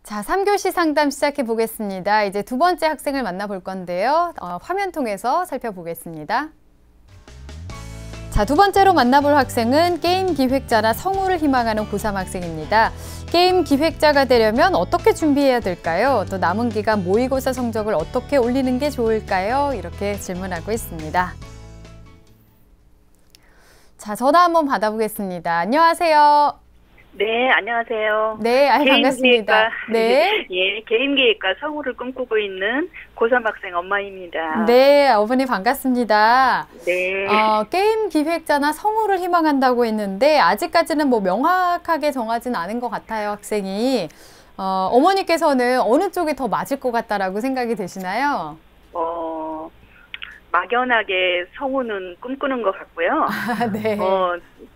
자, 3교시 상담 시작해 보겠습니다. 이제 두 번째 학생을 만나볼 건데요. 화면 통해서 살펴보겠습니다. 자, 두 번째로 만나볼 학생은 게임 기획자나 성우를 희망하는 고3 학생입니다. 게임 기획자가 되려면 어떻게 준비해야 될까요? 또 남은 기간 모의고사 성적을 어떻게 올리는 게 좋을까요? 이렇게 질문하고 있습니다. 자, 전화 한번 받아보겠습니다. 안녕하세요. 네, 안녕하세요. 네, 반갑습니다. 네. 예, 게임기획과 성우를 꿈꾸고 있는 고3 학생 엄마입니다. 네, 어머니 반갑습니다. 네. 게임 기획자나 성우를 희망한다고 했는데 아직까지는 뭐 명확하게 정하진 않은 것 같아요, 학생이. 어머니께서는 어느 쪽이 더 맞을 것 같다라고 생각이 되시나요? 막연하게 성우는 꿈꾸는 것 같고요. 네.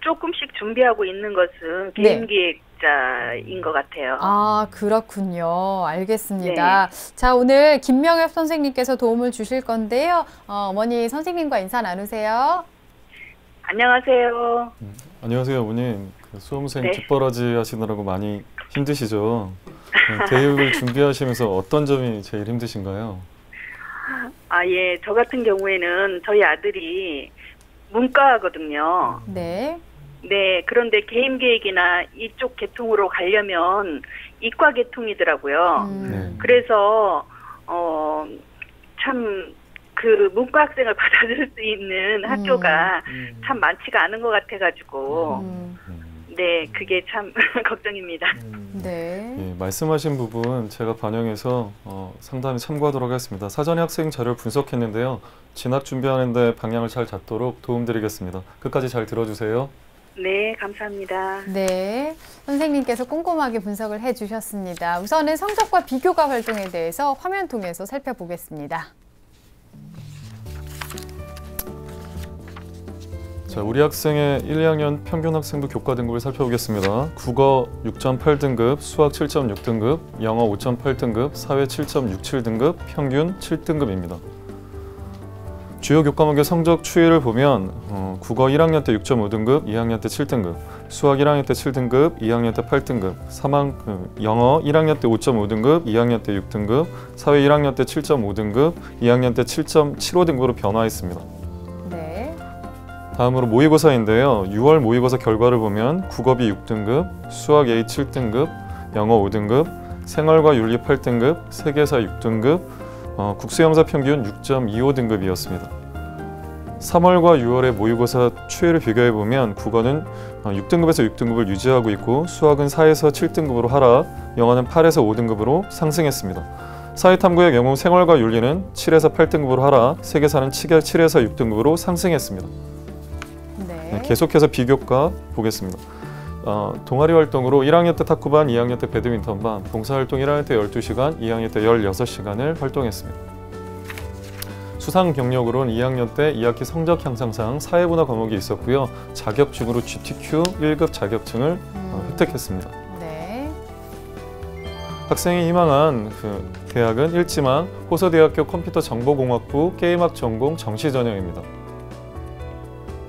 조금씩 준비하고 있는 것은 게임기획자인 것 같아요. 아, 그렇군요. 알겠습니다. 네. 자, 오늘 김명엽 선생님께서 도움을 주실 건데요. 어머니 선생님과 인사 나누세요. 안녕하세요. 안녕하세요, 어머님. 수험생 뒷바라지 하시느라고 많이 힘드시죠? 대입을 준비하시면서 어떤 점이 제일 힘드신가요? 예. 저 같은 경우에는 저희 아들이 문과거든요. 네. 네. 그런데 게임 기획이나 이쪽 계통으로 가려면 이과 계통이더라고요. 그래서 참 그 문과 학생을 받아들일 수 있는 학교가 참 많지가 않은 것 같아가지고 네, 그게 참 걱정입니다. 네. 예, 말씀하신 부분 제가 반영해서 상담에 참고하도록 하겠습니다. 사전에 학생 자료를 분석했는데요. 진학 준비하는데 방향을 잘 잡도록 도움드리겠습니다. 끝까지 잘 들어주세요. 네, 감사합니다. 네, 선생님께서 꼼꼼하게 분석을 해주셨습니다. 우선은 성적과 비교과 활동에 대해서 화면 통해서 살펴보겠습니다. 자, 우리 학생의 1, 2학년 평균 학생부 교과 등급을 살펴보겠습니다. 국어 6.8등급, 수학 7.6등급, 영어 5.8등급, 사회 7.67등급, 평균 7등급입니다. 주요 교과목의 성적 추이를 보면 국어 1학년 때 6.5등급, 2학년 때 7등급, 수학 1학년 때 7등급, 2학년 때 8등급, 영어 1학년 때 5.5등급, 2학년 때 6등급, 사회 1학년 때 7.5등급, 2학년 때 7.75등급으로 변화했습니다. 다음으로 모의고사인데요. 6월 모의고사 결과를 보면 국어 B 6등급, 수학 A 7등급, 영어 5등급, 생활과 윤리 8등급, 세계사 6등급, 국수영사 평균 6.25등급이었습니다. 3월과 6월의 모의고사 추이를 비교해보면 국어는 6등급에서 6등급을 유지하고 있고 수학은 4에서 7등급으로 하락, 영어는 8에서 5등급으로 상승했습니다. 사회탐구의 경우 생활과 윤리는 7에서 8등급으로 하락, 세계사는 7에서 6등급으로 상승했습니다. 네, 계속해서 비교과 보겠습니다. 동아리 활동으로 1학년 때 탁구반, 2학년 때 배드민턴반, 봉사활동 1학년 때 12시간, 2학년 때 16시간을 활동했습니다. 수상 경력으로는 2학년 때 2학기 성적 향상상 사회문화 과목이 있었고요. 자격증으로 GTQ 1급 자격증을 획득했습니다. 네. 학생이 희망한 대학은 일지망 호서대학교 컴퓨터정보공학부 게임학 전공 정시 전형입니다.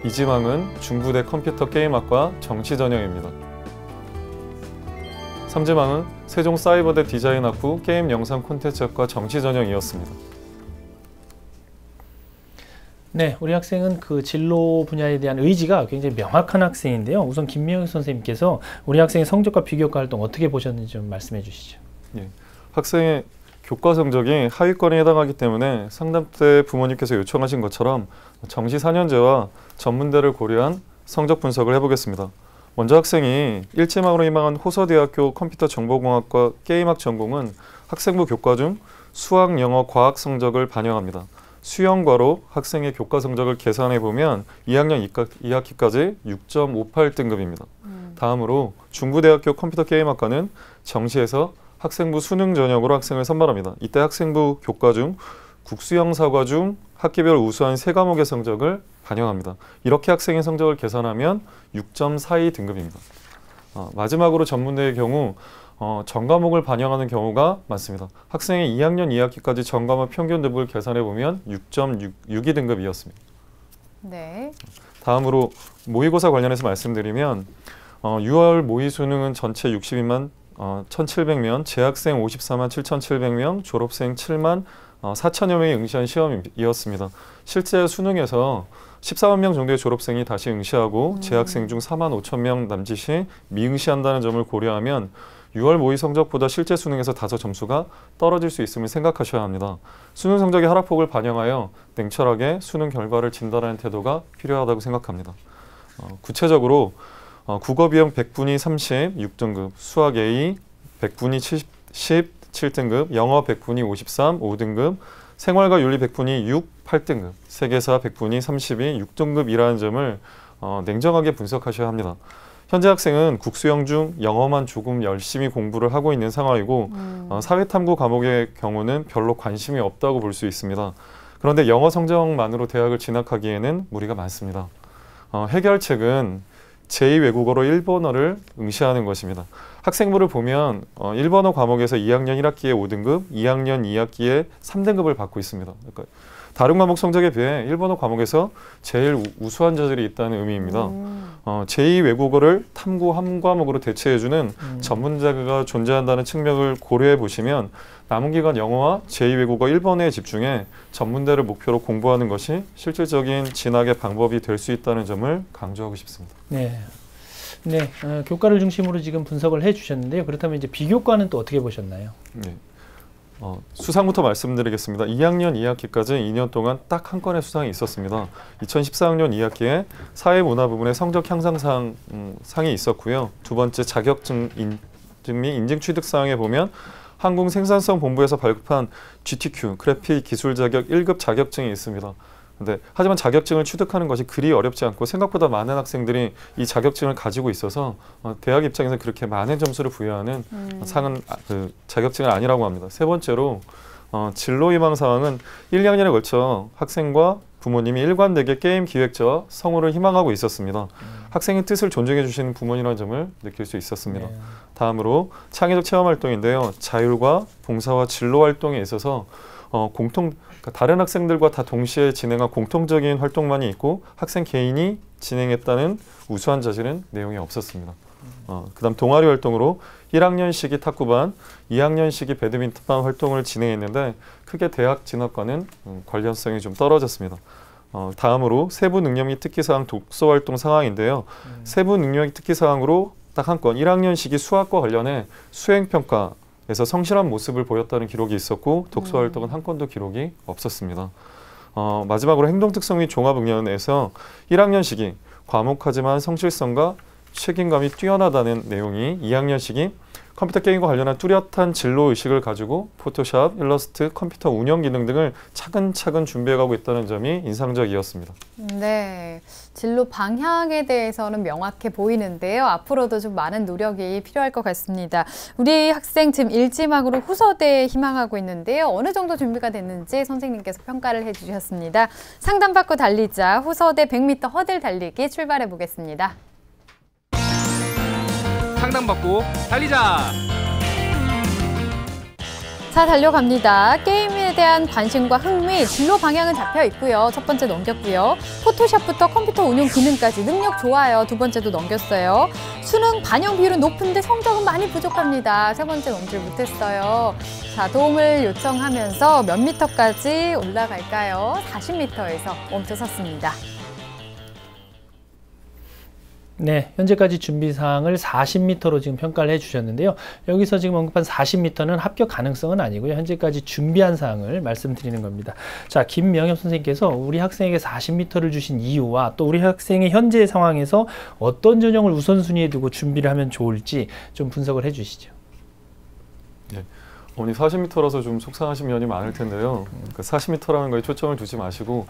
이지망은 중부대 컴퓨터 게임학과 정시 전형입니다. 3지망은 세종사이버대 디자인학부 게임 영상 콘텐츠학과 정시 전형이었습니다. 네, 우리 학생은 그 진로 분야에 대한 의지가 굉장히 명확한 학생인데요. 우선 김명희 선생님께서 우리 학생의 성적과 비교과 활동 어떻게 보셨는지 좀 말씀해 주시죠. 예, 학생의 교과 성적이 하위권에 해당하기 때문에 상담 때 부모님께서 요청하신 것처럼 정시 4년제와 전문대를 고려한 성적 분석을 해보겠습니다. 먼저 학생이 일지망으로 희망한 호서대학교 컴퓨터정보공학과 게임학 전공은 학생부 교과 중 수학, 영어, 과학 성적을 반영합니다. 수영과로 학생의 교과 성적을 계산해보면 2학년 2학기까지 6.58등급입니다. 다음으로 중부대학교 컴퓨터게임학과는 정시에서 학생부 수능 전형으로 학생을 선발합니다. 이때 학생부 교과 중 국수영사과 중 학기별 우수한 3과목의 성적을 반영합니다. 이렇게 학생의 성적을 계산하면 6.42등급입니다. 마지막으로 전문대의 경우 전과목을 반영하는 경우가 많습니다. 학생의 2학년 2학기까지 전과목 평균 등급을 계산해보면 6.62등급이었습니다. 네. 다음으로 모의고사 관련해서 말씀드리면 6월 모의 수능은 전체 62만 1,700명, 재학생 54만 7,700명, 졸업생 7만 4천여 명이 응시한 시험이었습니다. 실제 수능에서 14만 명 정도의 졸업생이 다시 응시하고 재학생 중 4만 5천 명 남짓이 미응시한다는 점을 고려하면 6월 모의 성적보다 실제 수능에서 다소 점수가 떨어질 수 있음을 생각하셔야 합니다. 수능 성적의 하락폭을 반영하여 냉철하게 수능 결과를 진단하는 태도가 필요하다고 생각합니다. 구체적으로 국어 비용 100분위 36등급, 수학 A 100분위 17등급, 영어 100분위 53 5등급, 생활과 윤리 100분위 6 8등급, 세계사 100분위 32 6등급이라는 점을 냉정하게 분석하셔야 합니다. 현재 학생은 국수형 중 영어만 조금 열심히 공부를 하고 있는 상황이고 사회탐구 과목의 경우는 별로 관심이 없다고 볼 수 있습니다. 그런데 영어 성적만으로 대학을 진학하기에는 무리가 많습니다. 해결책은 제2외국어로 일본어를 응시하는 것입니다. 학생부를 보면 일본어 과목에서 2학년 1학기에 5등급, 2학년 2학기에 3등급을 받고 있습니다. 그러니까 다른 과목 성적에 비해 일본어 과목에서 제일 우수한 자질이 있다는 의미입니다. 제2외국어를 탐구 한 과목으로 대체해주는 전문자가 존재한다는 측면을 고려해 보시면 남은 기간 영어와 제2외국어 일본어에 집중해 전문대를 목표로 공부하는 것이 실질적인 진학의 방법이 될 수 있다는 점을 강조하고 싶습니다. 네. 네, 교과를 중심으로 지금 분석을 해주셨는데요. 그렇다면 이제 비교과는 또 어떻게 보셨나요? 네. 수상부터 말씀드리겠습니다. 2학년 2학기까지 2년 동안 딱 한 건의 수상이 있었습니다. 2014학년 2학기에 사회문화 부분의 성적 향상상 상이 있었고요. 두 번째 자격증 인증 및 인증 취득 사항에 보면 항공생산성본부에서 발급한 GTQ, 그래픽 기술 자격 1급 자격증이 있습니다. 하지만 자격증을 취득하는 것이 그리 어렵지 않고 생각보다 많은 학생들이 이 자격증을 가지고 있어서 대학 입장에서 그렇게 많은 점수를 부여하는 상은 자격증은 아니라고 합니다. 세 번째로 진로 희망 사항은 1, 2학년에 걸쳐 학생과 부모님이 일관되게 게임 기획자와 성우를 희망하고 있었습니다. 학생의 뜻을 존중해 주시는 부모님이라는 점을 느낄 수 있었습니다. 네. 다음으로 창의적 체험 활동인데요. 자율과 봉사와 진로 활동에 있어서 다른 학생들과 다 동시에 진행한 공통적인 활동만이 있고 학생 개인이 진행했다는 우수한 자질은 내용이 없었습니다. 그다음 동아리 활동으로 1학년 시기 탁구반, 2학년 시기 배드민턴반 활동을 진행했는데 크게 대학 진학과는 관련성이 좀 떨어졌습니다. 다음으로 세부 능력 및 특기사항 독서 활동 상황인데요. 세부 능력 및 특기사항으로 딱 한 건 1학년 시기 수학과 관련해 수행평가 에서 성실한 모습을 보였다는 기록이 있었고 독서 활동은 한 건도 기록이 없었습니다. 마지막으로 행동특성 및 종합응연에서 1학년 시기 과묵하지만 성실성과 책임감이 뛰어나다는 내용이 2학년 시기 컴퓨터 게임과 관련한 뚜렷한 진로의식을 가지고 포토샵, 일러스트, 컴퓨터 운영 기능 등을 차근차근 준비해가고 있다는 점이 인상적이었습니다. 네, 진로 방향에 대해서는 명확해 보이는데요. 앞으로도 좀 많은 노력이 필요할 것 같습니다. 우리 학생 지금 일지망으로 후서대에 희망하고 있는데요. 어느 정도 준비가 됐는지 선생님께서 평가를 해주셨습니다. 상담받고 달리자 후서대 100m 허들 달리기 출발해 보겠습니다. 상담받고 달리자! 자, 달려갑니다. 게임에 대한 관심과 흥미, 진로 방향은 잡혀 있고요. 첫 번째 넘겼고요. 포토샵부터 컴퓨터 운용 기능까지 능력 좋아요. 두 번째도 넘겼어요. 수능 반영 비율은 높은데 성적은 많이 부족합니다. 세 번째 넘질 못했어요. 자, 도움을 요청하면서 몇 미터까지 올라갈까요? 40m에서 멈춰섰습니다. 네, 현재까지 준비 사항을 40m로 지금 평가를 해주셨는데요. 여기서 지금 언급한 40m는 합격 가능성은 아니고요. 현재까지 준비한 사항을 말씀드리는 겁니다. 자, 김명엽 선생님께서 우리 학생에게 40m를 주신 이유와 또 우리 학생의 현재 상황에서 어떤 전형을 우선순위에 두고 준비를 하면 좋을지 좀 분석을 해주시죠. 네. 어머니 40m라서 좀 속상하신 면이 많을 텐데요. 40m라는 거에 초점을 두지 마시고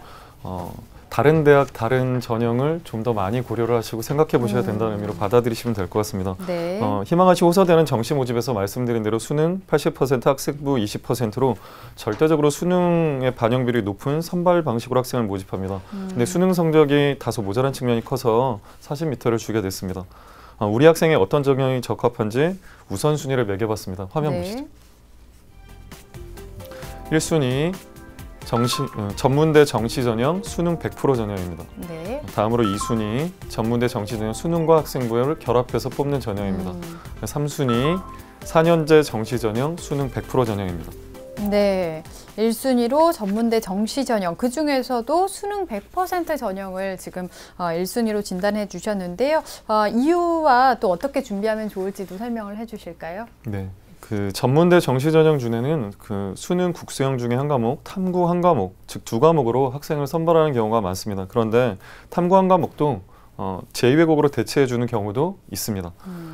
다른 대학, 다른 전형을 좀 더 많이 고려를 하시고 생각해 보셔야 된다는 의미로 받아들이시면 될 것 같습니다. 네. 희망하시 호서대는 정시 모집에서 말씀드린 대로 수능 80%, 학생부 20%로 절대적으로 수능의 반영 비율이 높은 선발 방식으로 학생을 모집합니다. 근데 수능 성적이 다소 모자란 측면이 커서 40m를 주게 됐습니다. 우리 학생의 어떤 전형이 적합한지 우선순위를 매겨봤습니다. 화면 네. 보시죠. 1순위 전문대 정시 전형 수능 100% 전형입니다. 네. 다음으로 2순위 전문대 정시 전형 수능과 학생부를 결합해서 뽑는 전형입니다. 3순위 4년제 정시 전형, 수능 100% 전형입니다. 네, 1순위로 전문대 정시 전형, 그중에서도 수능 100% 전형을 지금 1순위로 진단해 주셨는데요. 이유와 또 어떻게 준비하면 좋을지도 설명을 해 주실까요? 네. 그 전문대 정시 전형 중에는 그 수능 국수형 중에 한 과목, 탐구 한 과목, 즉 두 과목으로 학생을 선발하는 경우가 많습니다. 그런데 탐구 한 과목도 제2외국어로 대체해주는 경우도 있습니다.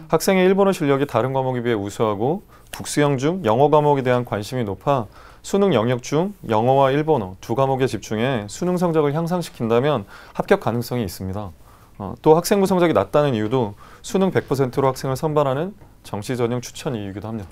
학생의 일본어 실력이 다른 과목에 비해 우수하고 국수형 중 영어 과목에 대한 관심이 높아 수능 영역 중 영어와 일본어 두 과목에 집중해 수능 성적을 향상시킨다면 합격 가능성이 있습니다. 또 학생부 성적이 낮다는 이유도 수능 100%로 학생을 선발하는 정시 전형 추천 이유이기도 합니다.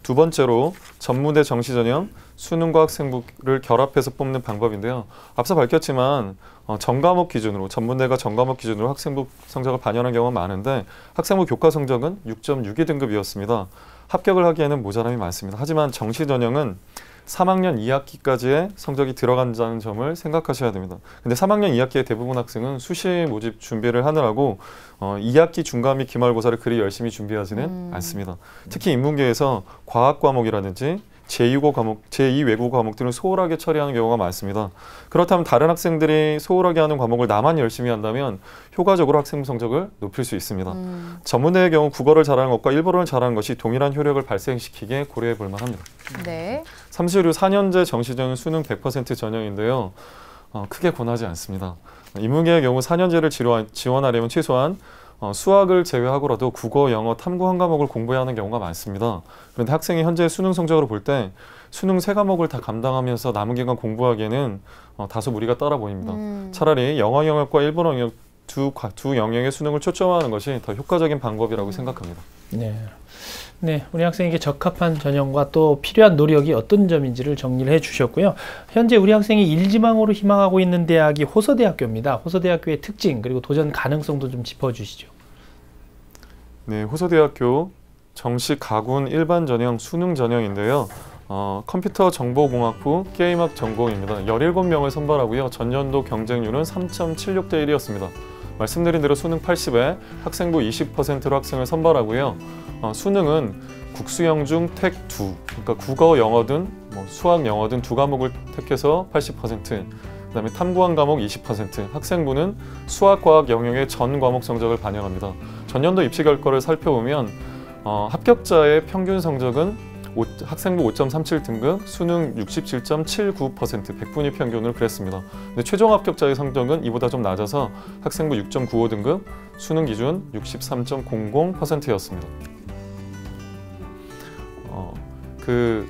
두 번째로 전문대 정시 전형, 수능과 학생부를 결합해서 뽑는 방법인데요. 앞서 밝혔지만 전과목 기준으로, 전문대가 전과목 기준으로 학생부 성적을 반영하는 경우가 많은데 학생부 교과 성적은 6.62등급이었습니다. 합격을 하기에는 모자람이 많습니다. 하지만 정시 전형은 3학년 2학기까지의 성적이 들어간다는 점을 생각하셔야 됩니다. 근데 3학년 2학기의 대부분 학생은 수시 모집 준비를 하느라고 2학기 중간 및 기말고사를 그리 열심히 준비하지는 않습니다. 특히 인문계에서 과학 과목이라든지 제2 외국어 과목들은 소홀하게 처리하는 경우가 많습니다. 그렇다면 다른 학생들이 소홀하게 하는 과목을 나만 열심히 한다면 효과적으로 학생부 성적을 높일 수 있습니다. 전문대의 경우 국어를 잘하는 것과 일본어를 잘하는 것이 동일한 효력을 발생시키기에 고려해 볼 만합니다. 네. 3수류 4년제 정시전형 수능 100% 전형인데요. 크게 권하지 않습니다. 인문계의 경우 4년제를 지원하려면 최소한 수학을 제외하고라도 국어, 영어, 탐구 한 과목을 공부해야 하는 경우가 많습니다. 그런데 학생이 현재 수능 성적으로 볼 때 수능 3과목을 다 감당하면서 남은 기간 공부하기에는 다소 무리가 따라 보입니다. 차라리 영어 영역과 일본어 영역 두 영역의 수능을 초점화하는 것이 더 효과적인 방법이라고 생각합니다. 네, 우리 학생에게 적합한 전형과 또 필요한 노력이 어떤 점인지를 정리를 해주셨고요. 현재 우리 학생이 일지망으로 희망하고 있는 대학이 호서대학교입니다. 호서대학교의 특징 그리고 도전 가능성도 좀 짚어주시죠. 네, 호서대학교 정시 가군 일반 전형 수능 전형인데요. 컴퓨터 정보공학부 게임학 전공입니다. 17명을 선발하고요. 전년도 경쟁률은 3.76대 1이었습니다. 말씀드린 대로 수능 80에 학생부 20%로 학생을 선발하고요. 수능은 국수형 중 택 2, 그러니까 국어, 영어든 수학, 영어든 두 과목을 택해서 80%, 그다음에 탐구 한 과목 20%, 학생부는 수학, 과학 영역의 전 과목 성적을 반영합니다. 전년도 입시 결과를 살펴보면 합격자의 평균 성적은 학생부 5.37등급, 수능 67.79%, 100분위 평균을 그랬습니다. 근데 최종 합격자의 성적은 이보다 좀 낮아서 학생부 6.95등급, 수능 기준 63.00%였습니다. 그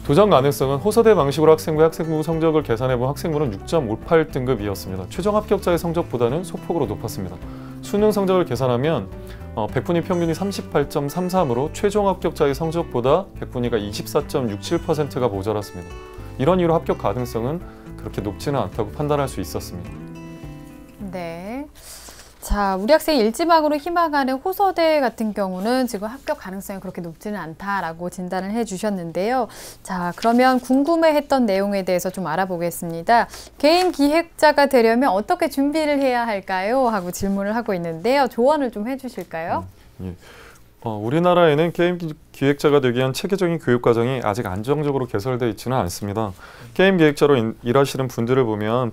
도전 가능성은 호서대 방식으로 학생부 성적을 계산해본 학생부는 6.58등급이었습니다. 최종 합격자의 성적보다는 소폭으로 높았습니다. 수능 성적을 계산하면 100분위 평균이 38.33으로 최종 합격자의 성적보다 100분위가 24.67%가 모자랐습니다. 이런 이유로 합격 가능성은 그렇게 높지는 않다고 판단할 수 있었습니다. 네. 자, 우리 학생이 일지망으로 희망하는 호서대 같은 경우는 지금 합격 가능성이 그렇게 높지는 않다라고 진단을 해주셨는데요. 자, 그러면 궁금해했던 내용에 대해서 좀 알아보겠습니다. 게임 기획자가 되려면 어떻게 준비를 해야 할까요? 하고 질문을 하고 있는데요. 조언을 좀 해주실까요? 예. 우리나라에는 게임 기획자가 되기 위한 체계적인 교육 과정이 아직 안정적으로 개설되어 있지는 않습니다. 게임 기획자로 일하시는 분들을 보면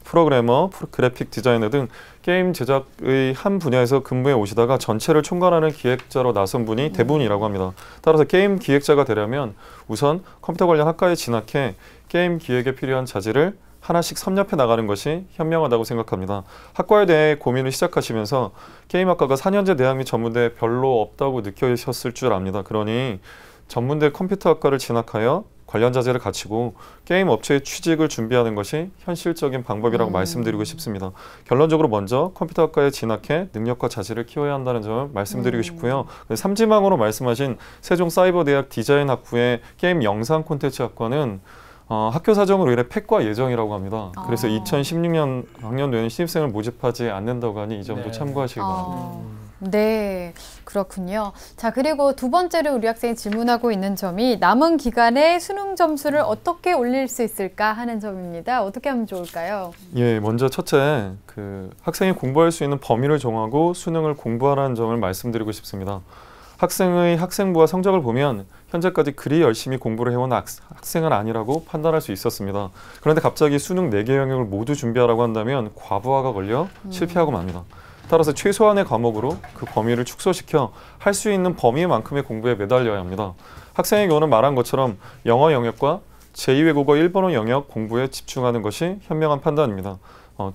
프로그래머, 그래픽 디자이너 등 게임 제작의 한 분야에서 근무해 오시다가 전체를 총괄하는 기획자로 나선 분이 대부분이라고 합니다. 따라서 게임 기획자가 되려면 우선 컴퓨터 관련 학과에 진학해 게임 기획에 필요한 자질을 하나씩 섭렵해 나가는 것이 현명하다고 생각합니다. 학과에 대해 고민을 시작하시면서 게임학과가 4년제 대학 및 전문대에 별로 없다고 느끼셨을 줄 압니다. 그러니 전문대 컴퓨터학과를 진학하여 관련 자질을 갖추고 게임 업체의 취직을 준비하는 것이 현실적인 방법이라고 말씀드리고 싶습니다. 결론적으로 먼저 컴퓨터학과에 진학해 능력과 자질을 키워야 한다는 점을 말씀드리고 싶고요. 3지망으로 말씀하신 세종사이버대학 디자인학부의 게임 영상 콘텐츠 학과는 학교 사정으로 인해 폐과 예정이라고 합니다. 그래서 2016년 학년도에는 신입생을 모집하지 않는다고 하니 이 점도 참고하시기 바랍니다. 네, 그렇군요. 자, 그리고 두 번째로 우리 학생이 질문하고 있는 점이 남은 기간에 수능 점수를 어떻게 올릴 수 있을까 하는 점입니다. 어떻게 하면 좋을까요? 예, 먼저 첫째, 학생이 공부할 수 있는 범위를 정하고 수능을 공부하라는 점을 말씀드리고 싶습니다. 학생의 학생부와 성적을 보면 현재까지 그리 열심히 공부를 해온 학생은 아니라고 판단할 수 있었습니다. 그런데 갑자기 수능 4개 영역을 모두 준비하라고 한다면 과부하가 걸려 실패하고 맙니다. 따라서 최소한의 과목으로 그 범위를 축소시켜 할 수 있는 범위만큼의 공부에 매달려야 합니다. 학생의 경우는 말한 것처럼 영어 영역과 제2외국어 일본어 영역 공부에 집중하는 것이 현명한 판단입니다.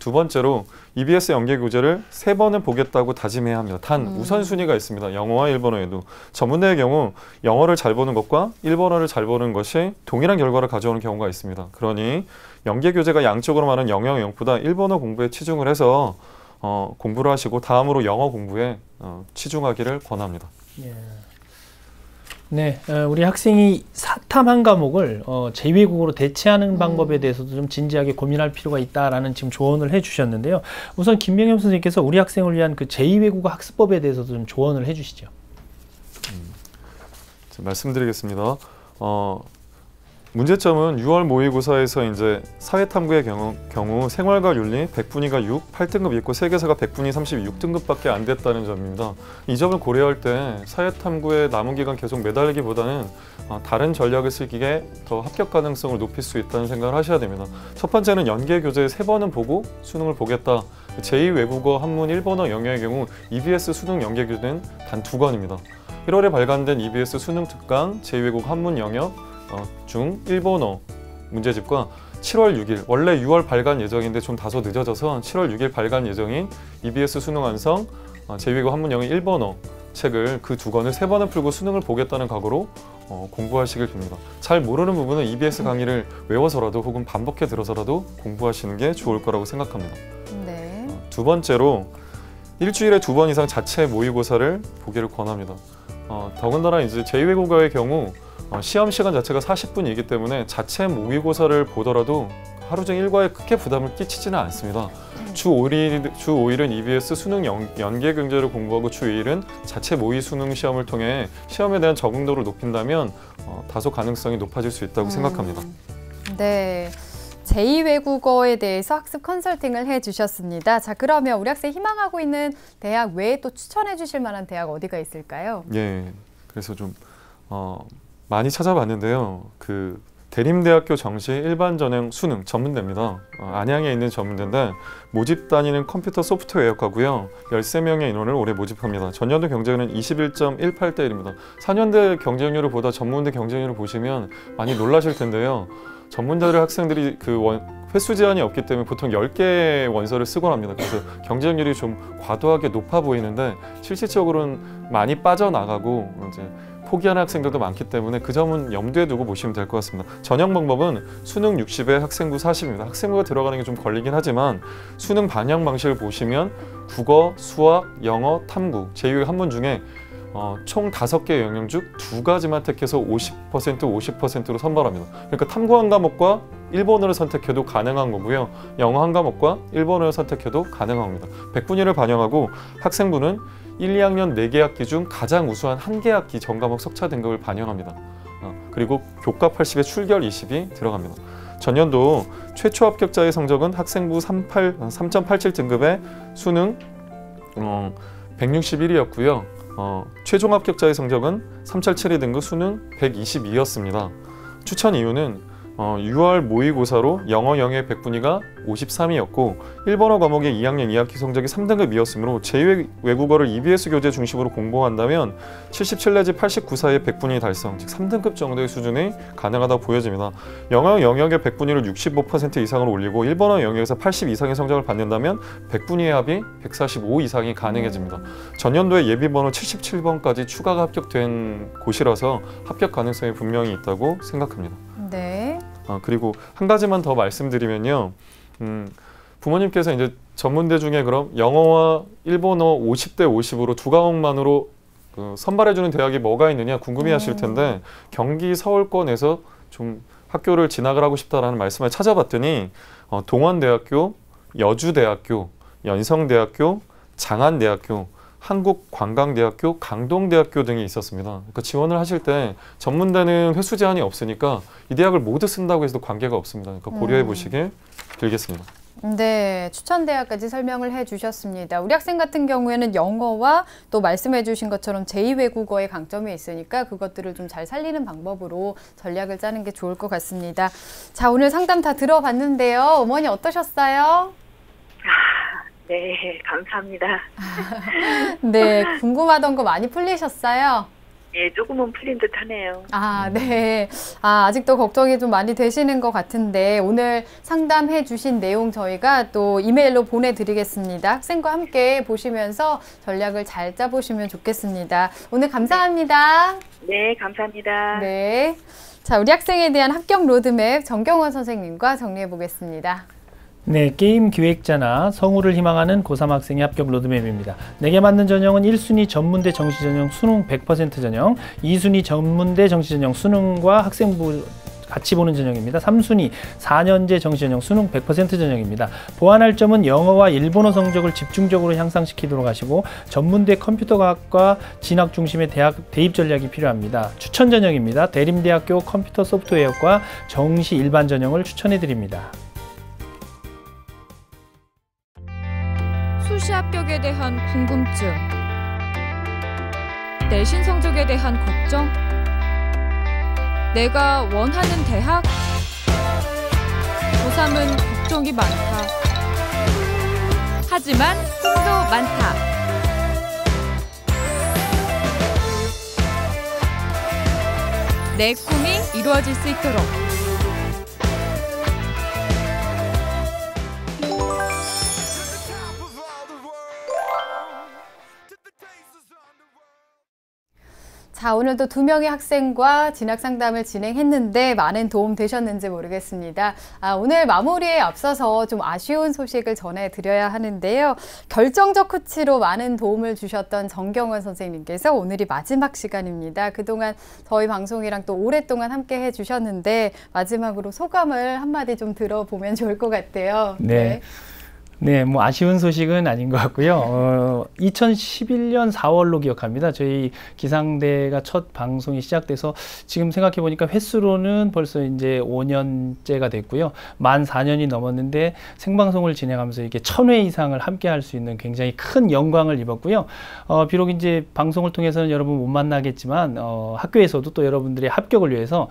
두 번째로 EBS 연계 교재를 3번은 보겠다고 다짐해야 합니다. 단 우선순위가 있습니다. 영어와 일본어에도. 전문대의 경우 영어를 잘 보는 것과 일본어를 잘 보는 것이 동일한 결과를 가져오는 경우가 있습니다. 그러니 연계 교재가 양쪽으로 많은 영어 영역보다 일본어 공부에 치중을 해서 공부를 하시고 다음으로 영어 공부에 치중하기를 권합니다. 예. 네, 우리 학생이 사탐 한 과목을 제2외국어로 대체하는 방법에 대해서도 좀 진지하게 고민할 필요가 있다라는 지금 조언을 해주셨는데요. 우선 김명엽 선생님께서 우리 학생을 위한 그 제2외국어 학습법에 대해서도 좀 조언을 해주시죠. 말씀드리겠습니다. 문제점은 6월 모의고사에서 이제 사회탐구의 경우 생활과 윤리 100분위가 6, 8등급 있고 세계사가 100분위 36등급밖에 안 됐다는 점입니다. 이 점을 고려할 때 사회탐구에 남은 기간 계속 매달리기보다는 다른 전략을 쓰기에 더 합격 가능성을 높일 수 있다는 생각을 하셔야 됩니다. 첫 번째는 연계 교재 3번은 보고 수능을 보겠다. 제2외국어, 한문, 일본어 영역의 경우 EBS 수능 연계 교재는 단 2권입니다. 1월에 발간된 EBS 수능 특강 제2외국 한문 영역 중 일본어 문제집과 7월 6일 원래 6월 발간 예정인데 좀 다소 늦어져서 7월 6일 발간 예정인 EBS 수능 완성 제2외국 한문 영역 일본어 책을 그 2권을 3번을 풀고 수능을 보겠다는 각오로 공부하시길 빕니다. 잘 모르는 부분은 EBS 강의를 외워서라도 혹은 반복해 들어서라도 공부하시는 게 좋을 거라고 생각합니다. 네. 두 번째로 일주일에 2번 이상 자체 모의고사를 보기를 권합니다. 더군다나 이제 제2외국어의 경우 시험 시간 자체가 40분이기 때문에 자체 모의고사를 보더라도 하루 종일 일과에 크게 부담을 끼치지는 않습니다. 주 5일은 EBS 수능 연계 경제를 공부하고 주 2일은 자체 모의 수능 시험을 통해 시험에 대한 적응도를 높인다면 다소 가능성이 높아질 수 있다고 생각합니다. 네. 제2외국어에 대해서 학습 컨설팅을 해주셨습니다. 자, 그러면 우리 학생 희망하고 있는 대학 외에 또 추천해 주실 만한 대학 어디가 있을까요? 예, 그래서 좀 많이 찾아봤는데요. 그 대림대학교 정시 일반 전형 수능 전문대입니다. 안양에 있는 전문대인데 모집 단위는 컴퓨터 소프트웨어과고요. 13명의 인원을 올해 모집합니다. 전년도 경쟁률은 21.18대 1입니다. 4년대 경쟁률을 보다 전문대 경쟁률을 보시면 많이 놀라실 텐데요. 전문대들 학생들이 그 횟수 제한이 없기 때문에 보통 10개의 원서를 쓰곤 합니다. 그래서 경쟁률이 좀 과도하게 높아 보이는데 실질적으로는 많이 빠져나가고 이제 포기하는 학생들도 많기 때문에 그 점은 염두에 두고 보시면 될 것 같습니다. 전형 방법은 수능 60에 학생부 40입니다. 학생부가 들어가는 게 좀 걸리긴 하지만 수능 반영 방식을 보시면 국어, 수학, 영어, 탐구, 제2외 한문 중에 총 5개의 영역 중 2가지만 택해서 50%, 50%로 선발합니다. 그러니까 탐구 한 과목과 일본어를 선택해도 가능한 거고요. 영어 한 과목과 일본어를 선택해도 가능한 겁니다. 100분위를 반영하고 학생부는 1, 2학년 4개 학기 중 가장 우수한 1개 학기 전과목 석차 등급을 반영합니다. 그리고 교과 80에 출결 20이 들어갑니다. 전년도 최초 합격자의 성적은 학생부 3.87 등급의 수능 161이었고요. 최종 합격자의 성적은 3.72 등급 수능 122였습니다. 추천 이유는 6월 모의고사로 영어 영역 100분위가 53이었고 일본어 과목의 2학년 2학기 성적이 3등급이었으므로 제2외국어를 EBS 교재 중심으로 공부한다면 77 내지 89 사이의 100분위 달성, 즉 3등급 정도의 수준이 가능하다고 보여집니다. 영어 영역의 100분위를 65% 이상으로 올리고 일본어 영역에서 80 이상의 성적을 받는다면 100분위의 합이 145 이상이 가능해집니다. 전년도에 예비번호 77번까지 추가가 합격된 곳이라서 합격 가능성이 분명히 있다고 생각합니다. 네. 그리고 한 가지만 더 말씀드리면요. 부모님께서 이제 전문대 중에 그럼 영어와 일본어 50대 50으로 2과목만으로 선발해주는 대학이 뭐가 있느냐 궁금해하실 텐데 경기 서울권에서 좀 학교를 진학을 하고 싶다라는 말씀을 찾아봤더니 동원대학교, 여주대학교, 연성대학교, 장안대학교, 한국관광대학교, 강동대학교 등이 있었습니다. 그러니까 지원을 하실 때 전문대는 횟수 제한이 없으니까 이 대학을 모두 쓴다고 해서도 관계가 없습니다. 그러니까 고려해 보시길 빌겠습니다. 네, 추천 대학까지 설명을 해주셨습니다. 우리 학생 같은 경우에는 영어와 또 말씀해주신 것처럼 제2외국어의 강점이 있으니까 그것들을 좀 잘 살리는 방법으로 전략을 짜는 게 좋을 것 같습니다. 자, 오늘 상담 다 들어봤는데요. 어머니 어떠셨어요? 네, 감사합니다. 네, 궁금하던 거 많이 풀리셨어요? 예, 조금은 풀린 듯 하네요. 네. 아직도 걱정이 좀 많이 되시는 것 같은데 오늘 상담해 주신 내용 저희가 또 이메일로 보내드리겠습니다. 학생과 함께 보시면서 전략을 잘 짜보시면 좋겠습니다. 오늘 감사합니다. 네, 감사합니다. 네. 자, 우리 학생에 대한 합격 로드맵 정경원 선생님과 정리해 보겠습니다. 네, 게임 기획자나 성우를 희망하는 고3 학생의 합격 로드맵입니다. 내게 맞는 전형은 1순위 전문대 정시 전형 수능 100% 전형, 2순위 전문대 정시 전형 수능과 학생부 같이 보는 전형입니다. 3순위 4년제 정시 전형 수능 100% 전형입니다. 보완할 점은 영어와 일본어 성적을 집중적으로 향상시키도록 하시고 전문대 컴퓨터과학과 진학 중심의 대학 대입 전략이 필요합니다. 추천 전형입니다. 대림대학교 컴퓨터 소프트웨어과 정시 일반 전형을 추천해 드립니다. 수시 합격에 대한 궁금증, 내신 성적에 대한 걱정, 내가 원하는 대학, 고3은 걱정이 많다. 하지만 꿈도 많다. 내 꿈이 이루어질 수 있도록 자, 오늘도 2명의 학생과 진학 상담을 진행했는데 많은 도움 되셨는지 모르겠습니다. 오늘 마무리에 앞서서 좀 아쉬운 소식을 전해드려야 하는데요. 결정적 코치로 많은 도움을 주셨던 정경원 선생님께서 오늘이 마지막 시간입니다. 그동안 저희 방송이랑 또 오랫동안 함께 해주셨는데 마지막으로 소감을 한마디 좀 들어보면 좋을 것 같아요. 네. 네, 뭐 아쉬운 소식은 아닌 것 같고요. 2011년 4월로 기억합니다. 저희 기상대가 첫 방송이 시작돼서 지금 생각해 보니까 횟수로는 벌써 이제 5년째가 됐고요. 만 4년이 넘었는데 생방송을 진행하면서 이게 1000회 이상을 함께 할 수 있는 굉장히 큰 영광을 입었고요. 비록 이제 방송을 통해서는 여러분 못 만나겠지만 학교에서도 또 여러분들의 합격을 위해서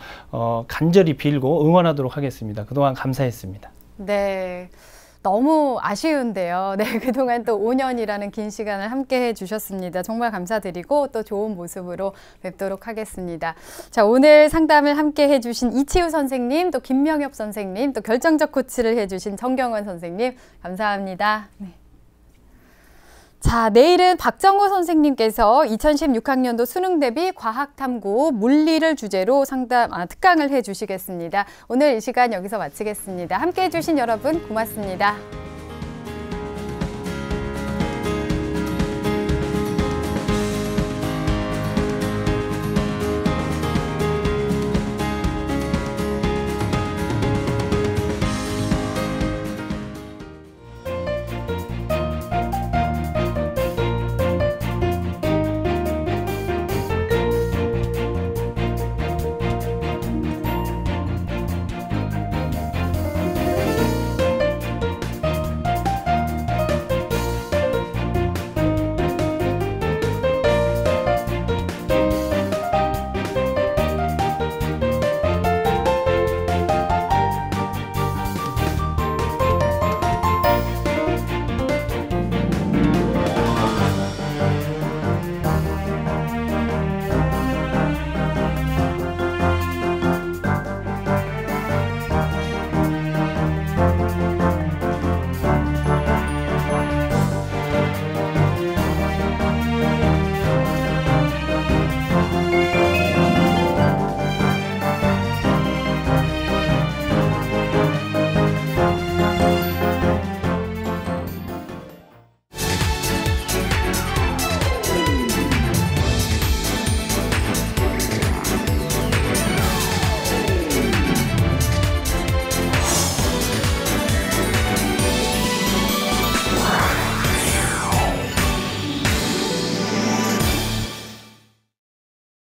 간절히 빌고 응원하도록 하겠습니다. 그동안 감사했습니다. 네. 너무 아쉬운데요. 네, 그동안 또 5년이라는 긴 시간을 함께 해주셨습니다. 정말 감사드리고 또 좋은 모습으로 뵙도록 하겠습니다. 자, 오늘 상담을 함께 해주신 이치우 선생님, 또 김명엽 선생님, 또 결정적 코치를 해주신 정경원 선생님, 감사합니다. 네. 자, 내일은 박정호 선생님께서 2016학년도 수능 대비 과학탐구 물리를 주제로 특강을 해주시겠습니다. 오늘 이 시간 여기서 마치겠습니다. 함께 해주신 여러분 고맙습니다.